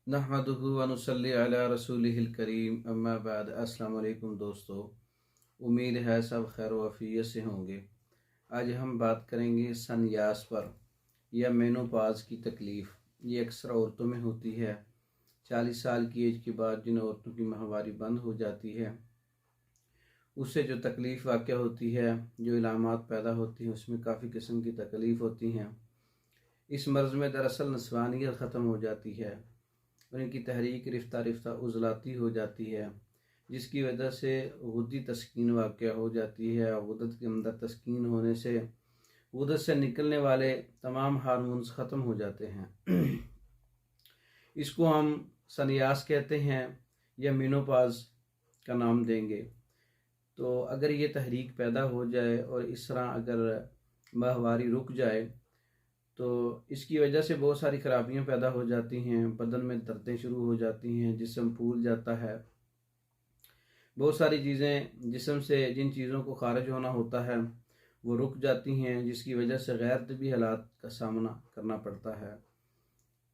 नहमदुहु व नुसल्ली अला रसूलिहिल करीम अम्मा बाद। अस्सलाम वालेकुम दोस्तों, उम्मीद है सब खैर वफ़ियत से होंगे। आज हम बात करेंगे सन्यास पर या मेनोपाज की तकलीफ़। ये अक्सर औरतों में होती है। 40 साल की एज के बाद जिन औरतों की माहवारी बंद हो जाती है, उससे जो तकलीफ़ वाक़या होती है, जो इलामात पैदा होती हैं, उसमें काफ़ी किस्म की तकलीफ़ होती हैं। इस मर्ज़ में दरअसल नस्वानियत ख़त्म हो जाती है, उनकी तहरीक रिफ्ता रिफ्ता उजलाती हो जाती है, जिसकी वजह से गुद्दी तस्कीन वाक़या हो जाती है। गुदत के अंदर तस्कीन होने से गुदत से निकलने वाले तमाम हार्मोन्स ख़त्म हो जाते हैं। इसको हम सन्यास कहते हैं या मेनोपाज का नाम देंगे। तो अगर ये तहरीक पैदा हो जाए और इस तरह अगर माहवारी रुक जाए तो इसकी वजह से बहुत सारी खराबियां पैदा हो जाती हैं। बदन में दर्दें शुरू हो जाती हैं, जिस्म फूल जाता है, बहुत सारी चीज़ें जिस्म से जिन चीज़ों को खारिज होना होता है वो रुक जाती हैं, जिसकी वजह से गैर तबी हालात का सामना करना पड़ता है।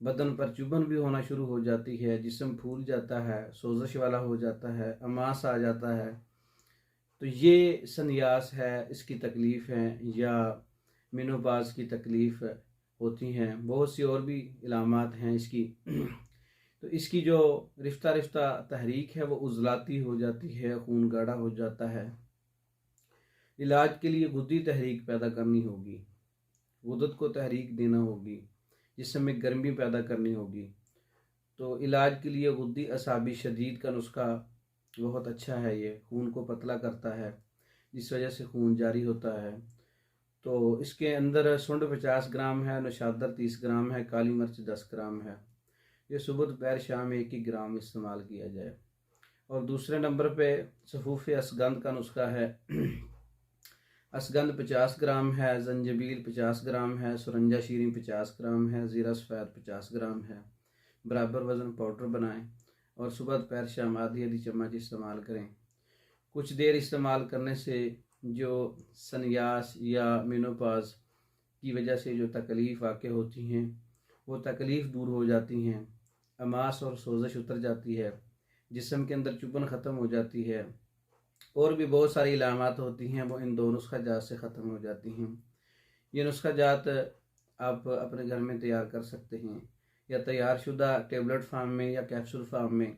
बदन पर चुभन भी होना शुरू हो जाती है, जिस्म फूल जाता है, सोजश वाला हो जाता है, अमास आ जाता है। तो ये सन्यास है, इसकी तकलीफ़ है या मेनोपाज की तकलीफ़ होती हैं। बहुत सी और भी इलामात हैं इसकी। तो इसकी जो रिफ्ता रिफ्ता तहरीक है वो उजलाती हो जाती है, खून गाढ़ा हो जाता है। इलाज के लिए गुद्दी तहरीक पैदा करनी होगी, गुदत को तहरीक देना होगी, जिससे में गर्मी पैदा करनी होगी। तो इलाज के लिए गुद्दी असाबी शदीद का नुस्खा बहुत अच्छा है। ये खून को पतला करता है, जिस वजह से खून जारी होता है। तो इसके अंदर सुंड 50 ग्राम है, नशादर 30 ग्राम है, काली मिर्च 10 ग्राम है। ये सुबह दोपहर शाम 1 ग्राम इस्तेमाल किया जाए। और दूसरे नंबर पे सफूफ असगंध का नुस्खा है। असगंध 50 ग्राम है, जंजबील 50 ग्राम है, सुरंजा शीरी 50 ग्राम है, ज़ीरा सफ़ेद 50 ग्राम है। बराबर वज़न पाउडर बनाएं और सुबह दोपहर शाम आधी आधी चम्मच इस्तेमाल करें। कुछ देर इस्तेमाल करने से जो सन्यास या मेनोपाज की वजह से जो तकलीफ़ वाक़या होती हैं वो तकलीफ़ दूर हो जाती हैं। अमास और सोजश उतर जाती है, जिस्म के अंदर चुभन ख़त्म हो जाती है, और भी बहुत सारी इलामात होती हैं वो इन दो नुस्खा जात से ख़त्म हो जाती हैं। ये नुस्खा जात आप अपने घर में तैयार कर सकते हैं, या तैयार शुदा टेबलेट फार्म में या कैप्सूल फार्म में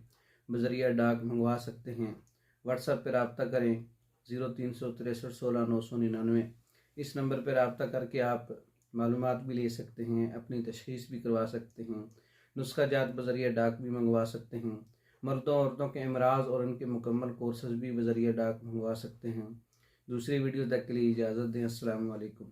बज़रिया डाक मंगवा सकते हैं। व्हाट्सएप पर रब्ता करें 0363169999। इस नंबर पर रब्ता करके आप मालूमात भी ले सकते हैं, अपनी तशख़ीस भी करवा सकते हैं, नुस्खा जात बज़रिया डाक भी मंगवा सकते हैं। मर्दों औरतों के अमराज और उनके मुकम्मल कोर्सेज़ भी बज़रिया डाक मंगवा सकते हैं। दूसरी वीडियो तक के लिए इजाज़त दें। अस्सलामु अलैकुम।